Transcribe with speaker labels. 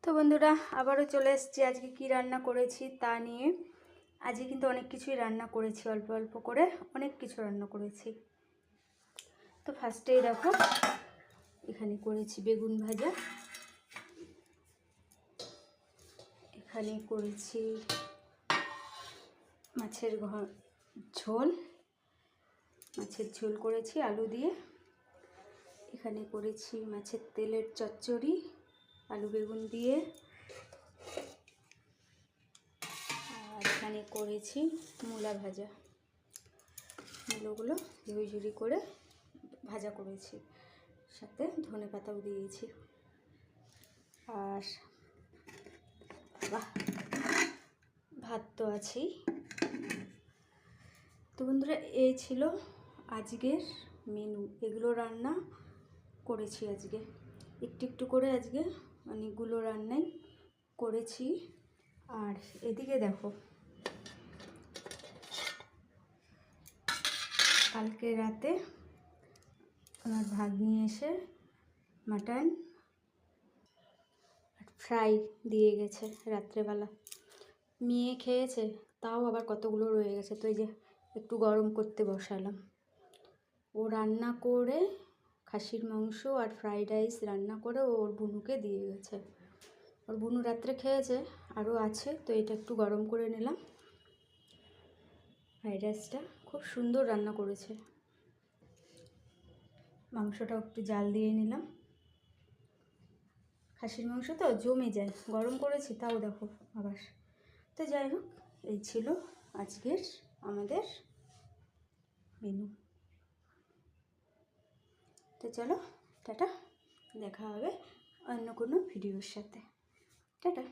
Speaker 1: তো বন্ধুরা আবারও চলে এসেছি আজকে কি রান্না করেছি তা নিয়ে। আজকে কিন্তু অনেক কিছুই রান্না করেছি, অল্প অল্প করে অনেক কিছু রান্না করেছি। তো ফার্স্টেই দেখো এখানে করেছি বেগুন ভাজা, এখানে করেছি মাছের ঝোল, মাছের ঝোল করেছি আলু দিয়ে, এখানে করেছি মাছের তেলের চচ্চড়ি আলু বেগুন দিয়ে, আর এখানে করেছি মূলা ভাজা। মূলোগুলো ঝুড়ি করে ভাজা করেছি, সাথে ধনে পাতাও দিয়েছি। আর ভাত তো আছেই। তো বন্ধুরা এই ছিল আজকের মেনু, এগুলো রান্না করেছি আজকে, একটু একটু করে আজকে অনেকগুলো রান্নাই করেছি। আর এদিকে দেখো কালকে রাতে আমার ভাগ্নি এসে মাটন ফ্রাই দিয়ে গেছে রাত্রেবেলা। মেয়ে খেয়েছে, তাও আবার কতগুলো রয়ে গেছে, তো এই যে একটু গরম করতে বসালাম। ও রান্না করে খাসির মাংস আর ফ্রাইড রাইস রান্না করে ওর বুনুকে দিয়ে গেছে। ওর বুনু রাত্রে খেয়েছে, আরও আছে, তো এটা একটু গরম করে নিলাম। ফ্রাইড রাইসটা খুব সুন্দর রান্না করেছে। মাংসটাও একটু জাল দিয়ে নিলাম, খাসির মাংস তো জমে যায়, গরম করেছি তাও দেখো আবার। তো যাই হোক, এই ছিল আজকের আমাদের মেনু। তো চলো টাটা, দেখা হবে অন্য কোনো ভিডিওর সাথে। টাটা।